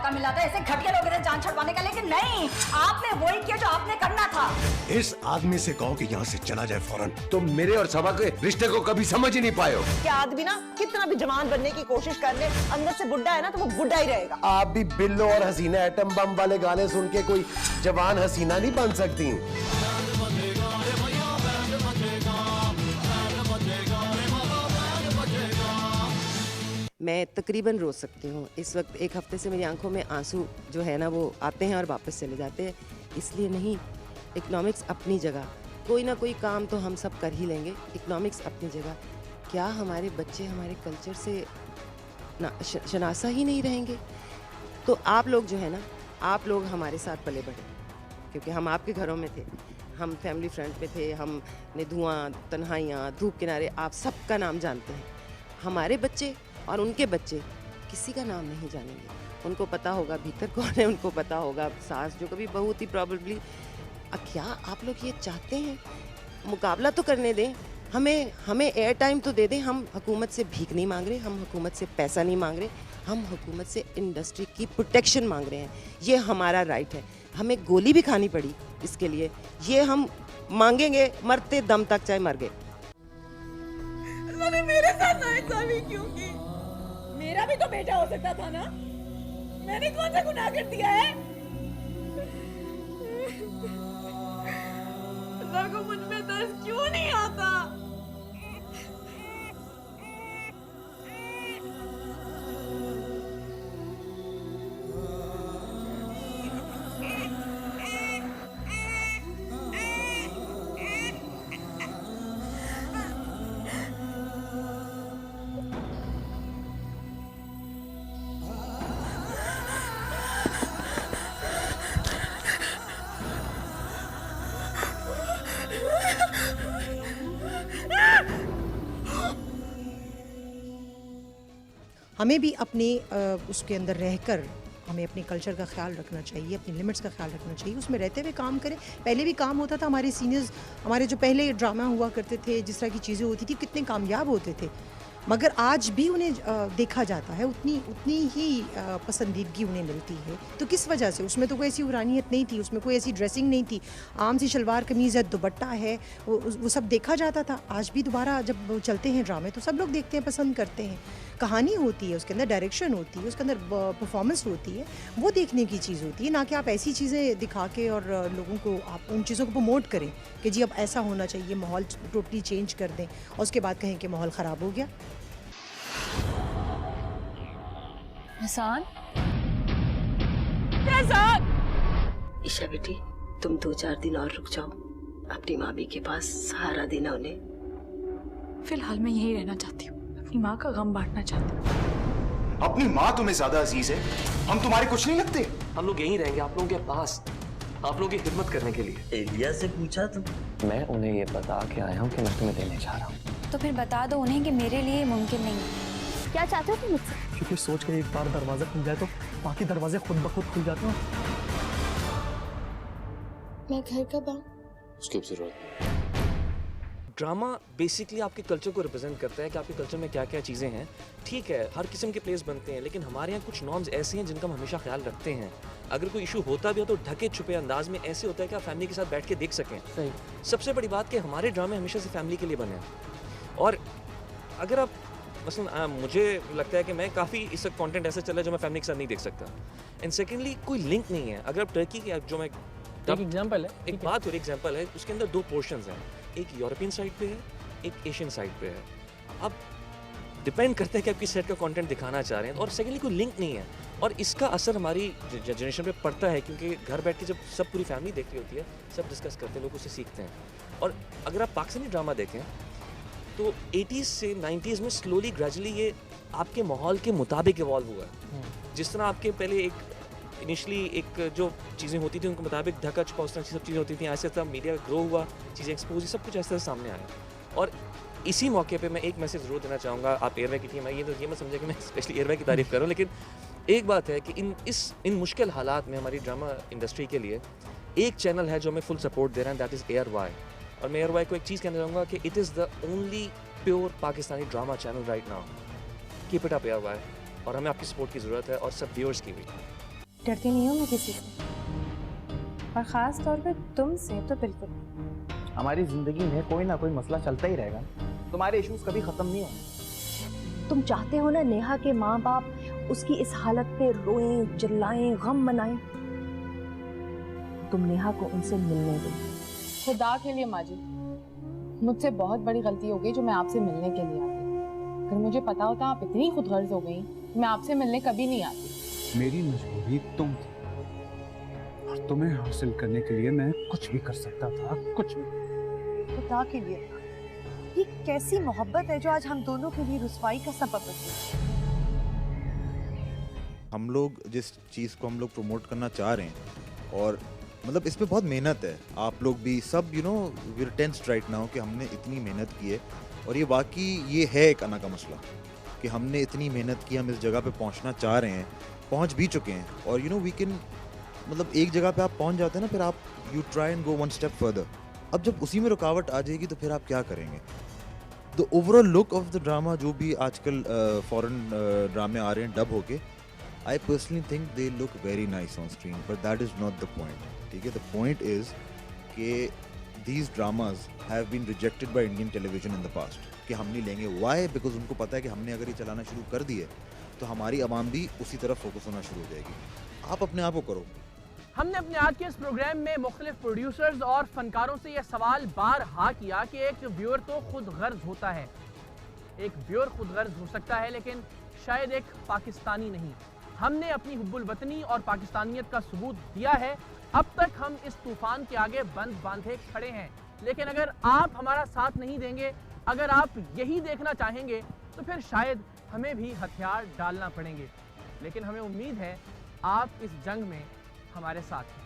मौका मिला था ऐसे घटिया लोगों से जान छुड़वाने का, लेकिन नहीं, आपने वही किया जो आपने करना था। इस आदमी से कहो कि यहाँ से चला जाए फौरन। तुम मेरे और सबा के रिश्ते को कभी समझ ही नहीं पाए हो। क्या आदमी ना कितना भी जवान बनने की कोशिश कर ले, अंदर से बुढ़ा है ना तो वो बुढ़ा ही रहेगा। आप भी बिल्लो और हसीना एटम बम वाले गाने सुन के कोई जवान हसीना नहीं बन सकती। मैं तकरीबन रो सकती हूँ इस वक्त। एक हफ्ते से मेरी आंखों में आंसू जो है ना वो आते हैं और वापस चले जाते हैं। इसलिए नहीं, इकोनॉमिक्स अपनी जगह, कोई ना कोई काम तो हम सब कर ही लेंगे। इकोनॉमिक्स अपनी जगह, क्या हमारे बच्चे हमारे कल्चर से ना शनासा ही नहीं रहेंगे? तो आप लोग जो है ना, आप लोग हमारे साथ पले बढ़े, क्योंकि हम आपके घरों में थे, हम फैमिली फ्रंट पे थे, हमने धुआं, तन्हाइयाँ, धूप किनारे, आप सबका नाम जानते हैं। हमारे बच्चे और उनके बच्चे किसी का नाम नहीं जानेंगे। उनको पता होगा भीतर कौन है, उनको पता होगा सास जो कभी बहू थी प्रॉबेबली। क्या आप लोग ये चाहते हैं? मुकाबला तो करने दें, हमें एयर टाइम तो दे दें। हम हुकूमत से भीख नहीं मांग रहे, हम हुकूमत से पैसा नहीं मांग रहे, हम हुकूमत से इंडस्ट्री की प्रोटेक्शन मांग रहे हैं। ये हमारा राइट है। हमें गोली भी खानी पड़ी इसके लिए, ये हम मांगेंगे मरते दम तक, चाहे मर गए। उन्होंने मेरे साथ नाइंसाफी क्यों की? मेरा भी तो बेटा हो सकता था ना। मैंने कौन सा गुनाह कर दिया है? अल्लाह को मुझ में दर्द क्यों नहीं आता? हमें भी अपने उसके अंदर रहकर हमें अपने कल्चर का ख्याल रखना चाहिए, अपनी लिमिट्स का ख्याल रखना चाहिए, उसमें रहते हुए काम करें। पहले भी काम होता था, हमारे सीनियर्स, हमारे जो पहले ड्रामा हुआ करते थे, जिस तरह की चीज़ें होती थी, कितने कामयाब होते थे, मगर आज भी उन्हें देखा जाता है, उतनी ही पसंदीदगी उन्हें मिलती है। तो किस वजह से? उसमें तो कोई ऐसी उरानियत नहीं थी, उसमें कोई ऐसी ड्रेसिंग नहीं थी, आम सी शलवार कमीज़ है, दुपट्टा है, वो सब देखा जाता था। आज भी दोबारा जब वो चलते हैं ड्रामे तो सब लोग देखते हैं, पसंद करते हैं। कहानी होती है, उसके अंदर डायरेक्शन होती है, उसके अंदर परफॉर्मेंस होती है, वो देखने की चीज़ होती है, ना कि आप ऐसी चीज़ें दिखा के और लोगों को आप उन चीज़ों को प्रमोट करें कि जी अब ऐसा होना चाहिए, माहौल टोटली चेंज कर दें और उसके बाद कहें कि माहौल ख़राब हो गया। एहसान, ईशा बेटी, तुम 2-4 दिन और रुक जाओ, अपनी मामी के पास सहारा देना उन्हें। फिलहाल मैं यहीं रहना चाहती हूँ, अपनी माँ का गम बांटना चाहती हूँ। अपनी माँ तुम्हें ज्यादा अजीज है, हम तुम्हारे कुछ नहीं लगते। हम लोग यहीं रहेंगे आप लोगों के पास, आप लोगों की खिदमत करने के लिए। एलिया से पूछा तुम? मैं उन्हें ये बता के आया हूँ कि मैं तुम्हें देने जा रहा हूँ। तो फिर बता दो उन्हें कि मेरे लिए मुमकिन नहीं है। क्या चाहते हो तुम मुझसे? क्योंकि सोच के एक बार दरवाजा खुल जाए तो बाकी दरवाजे खुद ब खुद खुल जाते हैं। मैं घर कब आऊँ? उसकी जरूरत नहीं। ड्रामा बेसिकली आपके कल्चर को रिप्रेजेंट करता है कि आपके कल्चर में क्या क्या चीज़ें हैं। ठीक है, हर किस्म के प्लेस बनते हैं, लेकिन हमारे यहाँ कुछ नॉर्म्स ऐसे हैं जिनका हम हमेशा ख्याल रखते हैं। अगर कोई इशू होता भी हो तो ढके छुपे अंदाज में ऐसे होता है कि आप फैमिली के साथ बैठ के देख सकें। सही। सबसे बड़ी बात कि हमारे ड्रामे हमेशा से फैमिली के लिए बने हैं। और अगर आप मसलन मुझे लगता है कि मैं काफ़ी इस कंटेंट ऐसा चला है जो मैं फैमिली के साथ नहीं देख सकता। एंड सेकेंडली कोई लिंक नहीं है। अगर आप टर्की के जो मैं एक एग्जांपल है, एक बात और एग्जांपल है, उसके अंदर 2 पोर्शंस हैं, एक यूरोपियन साइड पे है, एक एशियन साइड पे है। अब डिपेंड करता है कि आप किस सेट का कंटेंट दिखाना चाह रहे हैं। और सेकेंडली कोई लिंक नहीं है, और इसका असर हमारी जनरेशन पे पड़ता है, क्योंकि घर बैठ के जब सब पूरी फैमिली देख रही होती है, सब डिस्कस करते हैं, लोग उससे सीखते हैं। और अगर आप पाकिस्तानी ड्रामा देखें तो 80s से 90s में स्लोली ग्रेजुअली ये आपके माहौल के मुताबिक इवॉल्व हुआ है। जिस तरह आपके पहले एक इनिशियली एक जो चीज़ें होती थी उनके मुताबिक ढका छुपा उस तरह की सब चीज़ें होती थी, ऐसे तब मीडिया ग्रो हुआ, चीज़ें एक्सपोज, सब कुछ ऐसे सामने आया। और इसी मौके पे मैं एक मैसेज ज़रूर देना चाहूँगा। आप एयरवे की टीम है, ये मत समझे कि मैं स्पेशली एयरवे की तारीफ़ कर रहा हूँ, लेकिन एक बात है कि इन मुश्किल हालात में हमारी ड्रामा इंडस्ट्री के लिए एक चैनल है जो हमें फुल सपोर्ट दे रहा है, दैट इज़ ARY। और मैं ARY को एक चीज़ कहना चाहूँगा कि it is the only pure Pakistani drama channel right now. Keep it up ARY, और हमें आपकी सपोर्ट की ज़रूरत है, और सब व्यूअर्स की भी। डरती नहीं हूँ मैं किसी से, और ख़ास तौर पे तुमसे तो बिल्कुल नहीं। हमारी जिंदगी में कोई ना कोई मसला चलता ही रहेगा, तुम्हारे इश्यूज कभी खत्म नहीं होंगे। तुम चाहते हो ना नेहा के माँ बाप उसकी इस हालत पे रोएं, चिल्लाएं, गम मनाएं, तुम नेहा को उनसे मिलने दो। खुदा के लिए माँ जी, मुझसे बहुत बड़ी गलती हो गई जो मैं आपसे मिलने के लिए आ गई। अगर मुझे पता होता आप इतनी खुदगर्ज हो गई, मैं आपसे मिलने कभी नहीं आती। मेरी मजबूरी तुम थी और तुम्हें हासिल करने के लिए मैं कुछ भी कर सकता था, कुछ भी। खुदा के लिए, ये कैसी मोहब्बत है जो आज हम दोनों के लिए रुसवाई का सबब बनी। हम लोग जिस चीज़ को हम लोग प्रमोट करना चाह रहे हैं, और मतलब इस पे बहुत मेहनत है, आप लोग भी सब we are tensed right now कि हमने इतनी मेहनत की है, और ये वाकई ये है एक अना का मसला कि हमने इतनी मेहनत की, हम इस जगह पे पहुंचना चाह रहे हैं, पहुंच भी चुके हैं, और वी कैन मतलब एक जगह पे आप पहुंच जाते हैं ना, फिर आप you try and go one step further. अब जब उसी में रुकावट आ जाएगी तो फिर आप क्या करेंगे? The overall look of the drama जो भी आजकल फॉरेन ड्रामे आ रहे हैं डब होके, I personally think they look very nice on screen, but that is not the point. ठीक है, the point is कि these dramas have been rejected by Indian television in the past. कि हम नहीं लेंगे, why? Because उनको पता है कि हमने अगर ये चलाना शुरू कर दिए तो हमारी आवाम भी उसी तरफ फोकस होना शुरू हो जाएगी। आप अपने आप को करो। हमने अपने आज के इस प्रोग्राम में मुख्तलिफ प्रोड्यूसर्स और फनकारों से यह सवाल बारहा किया कि एक व्यूअर तो खुद गर्ज होता है, एक व्यूअर खुद गर्ज हो सकता है लेकिन शायद एक पाकिस्तानी नहीं। हमने अपनी हुब्बुल वतनी और पाकिस्तानियत का सबूत दिया है। अब तक हम इस तूफान के आगे बंद बांधे खड़े हैं, लेकिन अगर आप हमारा साथ नहीं देंगे, अगर आप यही देखना चाहेंगे तो फिर शायद हमें भी हथियार डालना पड़ेंगे। लेकिन हमें उम्मीद है आप इस जंग में हमारे साथ हैं।